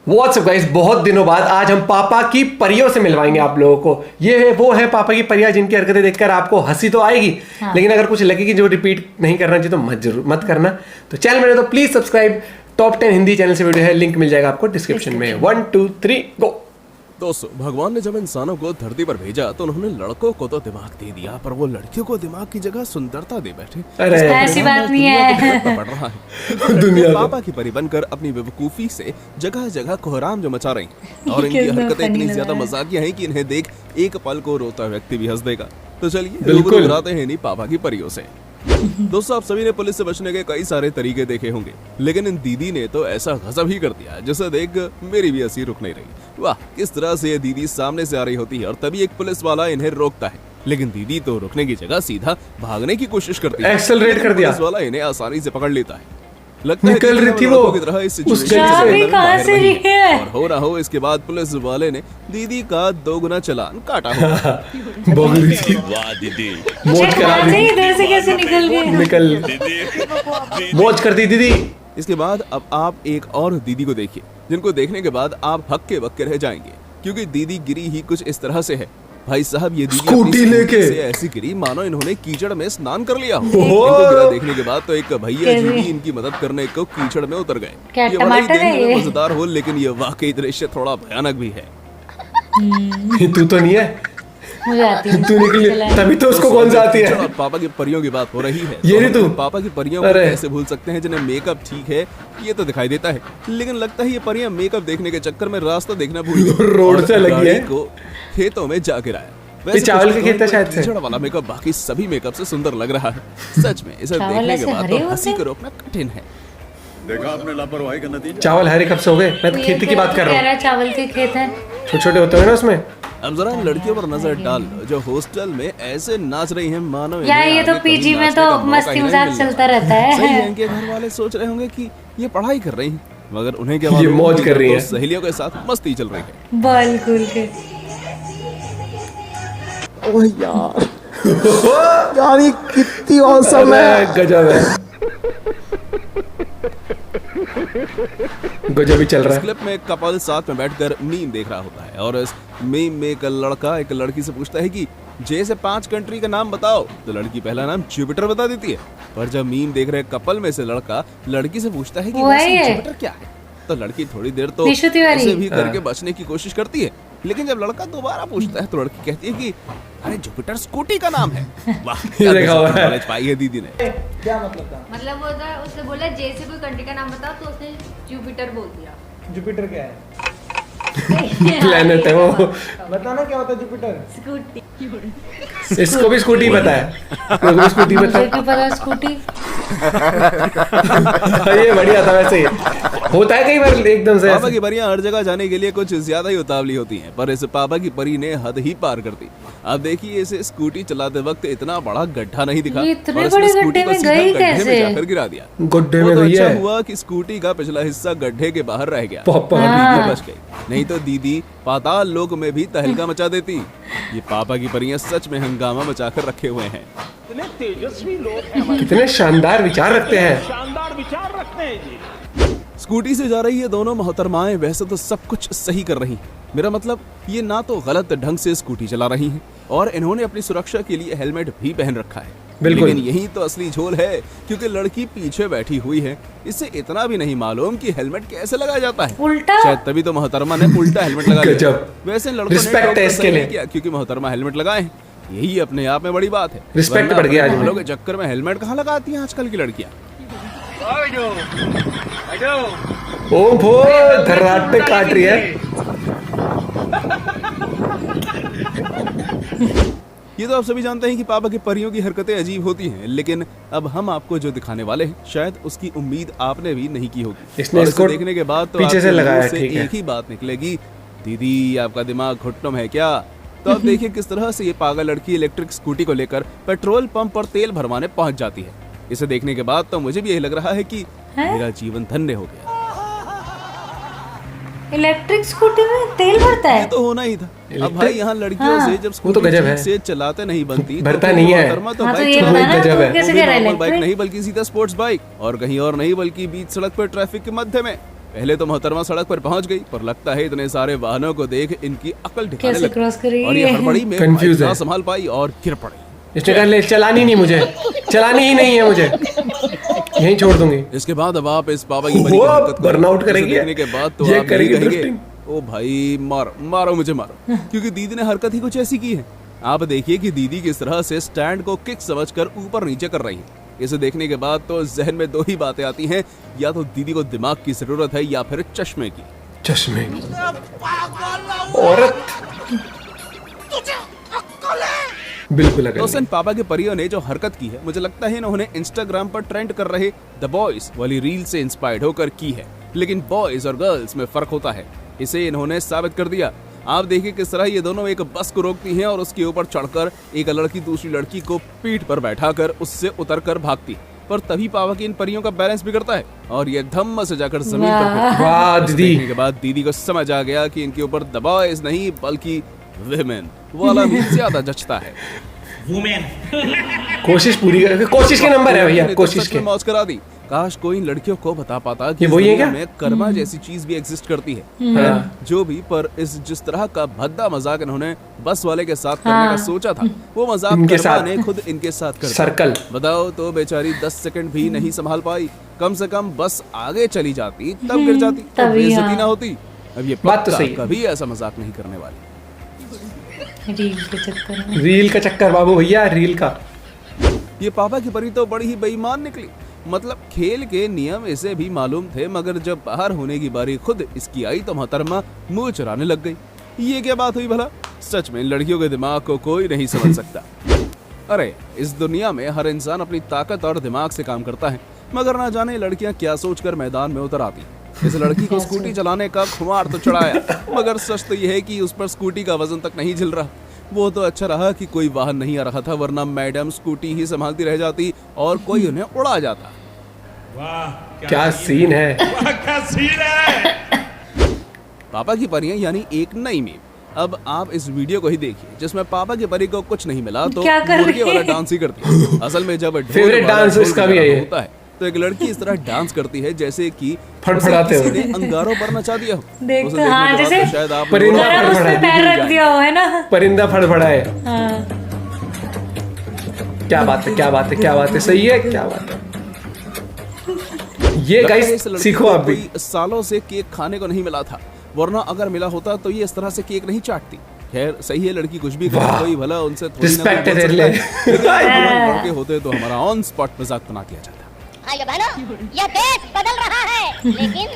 WhatsApp guys, बहुत दिनों बाद आज हम पापा की परियों से मिलवाएंगे आप लोगों को। ये है वो है पापा की परियां जिनकी हरकतें देखकर आपको हंसी तो आएगी, लेकिन अगर कुछ लगेगी जो रिपीट नहीं करना चाहिए तो मत करना। तो चैनल में तो please subscribe. Top 10 Hindi channel से वीडियो है, लिंक मिल जाएगा आपको डिस्क्रिप्शन में। 1 2 3 गो। दोस्तों, भगवान ने जब इंसानों को धरती पर भेजा तो उन्होंने लड़कों को तो दिमाग दे दिया, पर वो लड़कियों को दिमाग की जगह सुंदरता दे बैठे। अरे ऐसी बात नहीं है। पड़ रहा है दुनिया पापा की परी बनकर अपनी बेवकूफी से जगह जगह कोहराम जो मचा रही और इनकी हरकतें इतनी ज्यादा मजाकिया हैं कि इन्हें देख एक पल को रोता व्यक्ति भी हंस देगा। तो चलिए रूबरू कराते हैं इन्हीं पापा की परियों से। दोस्तों, आप सभी ने पुलिस से बचने के कई सारे तरीके देखे होंगे, लेकिन इन दीदी ने तो ऐसा गजब ही कर दिया जिसे देख मेरी भी हंसी रुक नहीं रही। वाह, किस तरह से ये दीदी सामने से आ रही होती है और तभी एक पुलिस वाला इन्हें रोकता है, लेकिन दीदी तो रुकने की जगह सीधा भागने की कोशिश करती है। एक्सेलरेट कर दिया। पुलिस वाला इन्हें आसानी से पकड़ लेता है। लगता निकल रही थी वो की तरह इस उस सिचुएशन से कहां से रही है? और हो ना हो इसके बाद पुलिस वाले ने दीदी का 2 गुना चालान काटा होगा। बोली थी वाह दीदी, मौज करा दी। इधर से कैसे निकल गए? निकल मौज कर दी दीदी। इसके बाद अब आप एक और दीदी को देखिए, जिनको देखने के बाद आप हक्के बक्के रह जाएंगे, क्योंकि दीदी गिरी ही कुछ इस तरह से है। भाई साहब, ये दीदी स्कूटी लेके से ऐसी गिरी मानो इन्होंने कीचड़ में स्नान कर लिया हो। इनको गिरा देखने के बाद तो एक भैया जी भी इनकी मदद करने को कीचड़ में उतर क्या गए। ये भले ही टमाटर है देखने में ये? मजेदार हो, लेकिन ये वाकई दृश्य थोड़ा भयानक भी है। तू तो नहीं है, मुझे आती है। तू निकली तभी तो उसको कौन सा आती है। और पापा की परियों की बात हो रही है, ये तो नहीं तू? हम पापा की परियों को अरे। कैसे भूल सकते हैं जिन्हें मेकअप ठीक है ये तो दिखाई देता है, लेकिन लगता है ये परियां मेकअप देखने के चक्कर में रास्ता देखना भूल गई। रोड और से लगी गाड़ी है। को खेतों में जा गिराया। ये चावल के खेत है शायद से। कीचड़ वाला मेकअप बाकी सभी मेकअप से सुंदर लग रहा है। सच में इसे चावल देखने के ऐसे बाद हरे तो हंसी होते को रोकना कठिन है। देखा आपने लापरवाही का नतीजा। चावल हरे कब से हो गए? मैं तो खेती की बात कर रहा हूँ। चावल के खेत हैं। छोटे छोटे होते हैं ना उसमें। अब जरा इन लड़कियों पर नजर डाल लो जो हॉस्टल में ऐसे नाच रही हैं मानो यार, इन्हें ये तो आगे कभी पीजी में नाचने तो का मौका मस्ती ही नहीं मजाक मिलने चलता वाला। रहता है। सही है, इनके घर वाले सोच रहे होंगे कि ये पढ़ाई कर रही हैं, मगर उन्हें क्या ये मालूम मौज कि कर रही तो हैं। सहेलियों के साथ मस्ती चल रही है। बॉल खुल के। ओह यार, यार ये कितनी औसम है। गजब है, गजब ही चल रहा इस है। क्लिप में एक कपल साथ में बैठकर मीम देख रहा होता है और इस मीम में एक लड़का एक लड़की से पूछता है कि जे से 5 कंट्री का नाम बताओ, तो लड़की पहला नाम जुपिटर बता देती है। पर जब मीम देख रहे कपल में से लड़का लड़की से पूछता है कि वो है वैसे ये? जुपिटर क्या है, तो लड़की थोड़ी देर तो निशु तिवारी। ऐसे भी करके हाँ। बचने की कोशिश करती है, लेकिन जब लड़का दोबारा पूछता है तो लड़की कहती है कि अरे जुपिटर स्कूटी का नाम है। वाह, क्या देखा हुआ है। नॉलेज पाई है दीदी ने। क्या मतलब था? मतलब वो था, उसने बोला जे से कोई कंट्री का नाम बताओ, तो उसने जुपिटर बोल दिया। जुपिटर क्या है? प्लेनेट है वो। बताना क्या होता है जुपिटर? स्कूटी। इसको भी स्कूटी पता है, इसको भी स्कूटी पता मुझे क्यों पता स्कूटी? है। ये बढ़िया था वैसे। होता है कई बार एकदम से पापा ऐसे। की परियां हर जगह जाने के लिए कुछ ज्यादा ही उतावली होती हैं, पर इस पापा की परी ने हद ही पार कर दी। अब देखिए, इसे स्कूटी चलाते वक्त इतना बड़ा गड्ढा नहीं दिखा ये इतने और इसने बड़े स्कूटी गड्ढे को में सीधा गई गड्ढे में कैसे? जाकर गिरा दिया। गुड्डे वो में तो गई अच्छा है। हुआ कि स्कूटी का पिछला हिस्सा गड्ढे के बाहर रह गया पापा। और हाँ। दीदी बच गई, नहीं तो दीदी पाताल लोक में भी तहलका मचा देती। ये पापा की परियां सच में हंगामा मचाकर रखे हुए हैं। इतने तेजस्वी लोग हैं हमारे, कितने शानदार विचार रखते हैं। शानदार विचार रखते हैं जी। स्कूटी से जा रही ये दोनों मोहतरमाएं वैसे तो सब कुछ सही कर रही हैं। मेरा मतलब ये ना तो गलत ढंग से स्कूटी चला रही हैं और इन्होंने अपनी सुरक्षा के लिए हेलमेट भी पहन रखा है। बिल्कुल। लेकिन यही तो असली झोल है, क्योंकि लड़की पीछे बैठी हुई है, इससे इतना भी नहीं मालूम कि हेलमेट कैसे लगाया जाता है। उल्टा? शायद तभी तो मोहतरमा ने उल्टा हेलमेट लगा लिया। गजब। वैसे इन लड़कों ने Respect टॉप है पर इसके सही लिए। किया, क्योंकि मोहतरमा हेलमेट लगाए हैं। यही अपने आप में बड़ी बात है। Respect वरना बढ़ गया आज अपने में। बालों के चक्कर में हेलमेट कहाँ लगाती हैं आजकल की लड़कियां। ओ भो, धर्राटे काट रही है। ये तो आप सभी जानते हैं कि पापा की परियों की हरकतें अजीब होती हैं, लेकिन अब हम आपको जो दिखाने वाले हैं शायद उसकी उम्मीद आपने भी नहीं की होगी। इसने और इसको इसे देखने के बाद तो पीछे से आपके लगाया, मुंह से ठीक है। एक ही बात निकलेगी, दीदी आपका दिमाग घुटनों में है क्या? तो अब देखिए किस तरह से ये पागल लड़की इलेक्ट्रिक स्कूटी को लेकर पेट्रोल पंप पर तेल भरवाने पहुंच जाती है। इसे देखने के बाद तो मुझे भी यही लग रहा है कि मेरा जीवन धन्य हो गया। इलेक्ट्रिक स्कूटी में तेल भरता ये है? तो होना ही था। अब भाई यहाँ लड़कियों हाँ। से जब वो तो स्कूटी गजब है। ठीक से चलाते नहीं बनती भरता फिर नहीं है। मोहतरमा तो हाँ, तो बाइक ये चला वही बताना गजब है। तुम कैसे वो भी कह रहा है नॉर्मल बाइक इलेक्ट्रिक? नहीं बल्कि सीधा स्पोर्ट्स बाइक, और कहीं और नहीं बल्कि बीच सड़क पर ट्रैफिक के मध्य में। पहले तो मोहतरमा सड़क पर पहुंच गई, पर लगता है इतने सारे वाहनों को देख इनकी अकल ठिकाने कैसे लगी क्रॉस करेगी और ये हड़बड़ी में Confused बाइक ना है। संभाल पाई और गिर पड़ी। इसने कहा ले चलानी नहीं मुझे, चलानी ही नहीं है मुझे, यहीं छोड़ दूंगी। इसके बाद अब आप इस पापा की बड़ी वो हरकत को burnout जिसे करेगी। देखने के बाद तो ये आप करेगी यही कहेंगे drifting। ओ भाई मारो मारो मुझे मारो, क्योंकि दीदी ने हरकत ही कुछ ऐसी की है। आप देखिए कि दीदी किस तरह से स्टैंड को किक समझकर ऊपर नीचे कर रही है। इसे देखने के बाद तो जहन में दो ही बातें आती हैं, या तो दीदी को दिमाग की जरूरत है या फिर चश्मे की। चश्मे औरत बिल्कुल अकल तो नहीं। इन पापा के परियों ने जो हरकत की है, मुझे लगता है इन्होंने इंस्टाग्राम पर ट्रेंड कर रहे द बॉयज वाली रील से इंस्पायर्ड होकर की है। लेकिन बॉयज और गर्ल्स में फर्क होता है, इसे इन्होंने साबित कर दिया। आप देखिए किस तरह ये दोनों एक बस को रोकती हैं और उसके ऊपर चढ़कर एक लड़की दूसरी लड़की को पीठ पर बैठाकर उससे उतरकर भागती, पर तभी पापा की इन परियों का बैलेंस बिगड़ता है और ये धम्म से जाकर जमीन पर गिरती है। वाह इसे दीदी, देखने के बाद दीदी को समझ आ गया कि इनके ऊपर द बॉयज नहीं बल्कि विमेन वाला भी ज्यादा जचता है। कोशिश पूरी कर, कोशिश के नंबर है भैया, ने तो कोशिश सच के। में मौज करा दी। काश कोई इन लड़कियों को बता पाता कि ये वही है दुनिया क्या? में कर्मा जैसी चीज भी एग्जिस्ट करती है। हाँ। जो भी, पर इस जिस तरह का भद्दा मजाक इन्होंने बस वाले के साथ करने का सोचा था, वो मजाक इनके कर्मा साथ। ने खुद इनके साथ कर दिया। सर्कल। बताओ तो बेचारी 10 सेकंड भी नहीं संभाल पाई। कम से कम बस आगे चली जाती तब गिर जाती, तब तभी बेइज्जती हाँ। ना होती। अब ये बात तो पक्का सही है। कभी ऐसा मजाक नहीं करने वाली। रील के चक्कर में। रील का चक्कर बाबू भैया, रील का। ये पापा की परी तो बड़ी ही बेईमान निकली। मतलब खेल के नियम इसे भी मालूम थे, मगर जब बाहर होने की बारी खुद इसकी आई तो मोहतरमा मुंह चुराने लग गई। ये क्या बात हुई भला? सच में इन लड़कियों के दिमाग को कोई नहीं समझ सकता। अरे इस दुनिया में हर इंसान अपनी ताकत और दिमाग से काम करता है, मगर ना जाने लड़कियां क्या सोचकर मैदान में उतर आती। इस लड़की को स्कूटी चलाने का खुमार तो चढ़ाया, मगर सच तो यह है कि उस पर स्कूटी का वजन तक नहीं झिल रहा। वो तो अच्छा रहा कि कोई वाहन नहीं आ रहा था, वरना मैडम स्कूटी ही संभालती रह जाती और कोई उन्हें उड़ा जाता। क्या सीन है। पापा की परियां यानी एक नई मीम। अब आप इस वीडियो को ही देखिए जिसमें पापा की परी को कुछ नहीं मिला तो क्या कर मुर्गे रही वाला है? डांस ही करती है। असल में जब ढोल Favorite वाला dance ढोल उसका भी है बजाना ये। होता है तो एक लड़की इस तरह डांस करती है जैसे कि फड़फड़ाते उसे हुए। किसी ने अंगारों पर नचा दिया हो। देख उसे तो, देखने हाँ, के बाद जैसे तो शायद आप परिंदा लोगों अगर को उस पे फड़फड़ा पैर रख दिया हो है ना। परिंदा फड़फड़ा है। हाँ। क्या बात है, क्या बात है, क्या बात है, सही है, क्या बात है। ये लगता है गाइस इस लड़की सीखो को आप भी। कोई सालों से केक खाने को नहीं मिला था, वरना अगर मिला होता तो ये इस तरह से केक नहीं चाटती। खैर सही है, लड़की कुछ भी करे, वाह। कोई भला उनसे थोड़ी ना Respect कोई बोल है तेरे सकता लिए। है। लेकिन अगर हम लड़के होते तो हमारा ऑन स्पॉट मजाक बना दिया जाता। भाइयों बहनों, यह देश बदल रहा है, लेकिन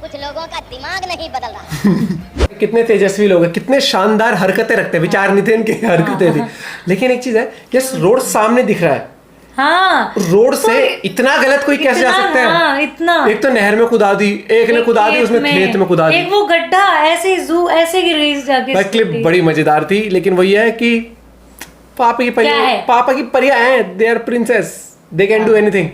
कुछ लोगों का दिमाग नहीं बदल रहा। कितने तेजस्वी लोग हैं, कितने शानदार हरकतें रखते हैं। विचार नहीं थे इनके, हरकतें थी। लेकिन एक चीज है, यस रोड सामने दिख रहा है, हाँ। रोड से इतना गलत कोई कैसे जा सकता है? हाँ, इतना। एक तो नहर में कुदा दी, एक ने कुदा दी, उसने खेत में कुदा दी। एक वो गड्ढा ऐसे ऐसे गिर गई जाके। भाई क्लिप बड़ी मजेदार थी, लेकिन वही है कि पापा की क्या है? पापा की परियां हैं, they are princess, they can do anything.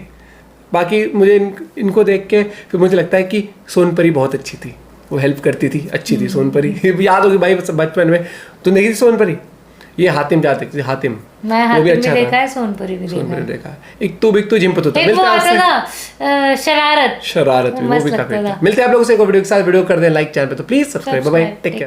बाकी मुझे इनको देख के फिर मुझे लगता है कि सोनपरी बहुत अच्छी थी, वो हेल्प करती थी, अच्छी थी सोनपरी। याद होगी भाई बचपन में तुम देखी थी सोनपरी? ये हातिम जाते थे, हातिम मैं वो भी हातिम अच्छा भी देखा था। है, सोनपरी भी देखा सोनपरी है। देखा है। एक तू बिक तू जिम्पत होता, एक वो मिलते हैं आता आपसे। था शरारत। शरारत भी, वो मस्त भी लगता काफी अच्छा। था। मिलते हैं आप लोगों से एक वीडियो के साथ। वीडियो कर दें लाइक, चैनल पे तो please subscribe. Bye, take care.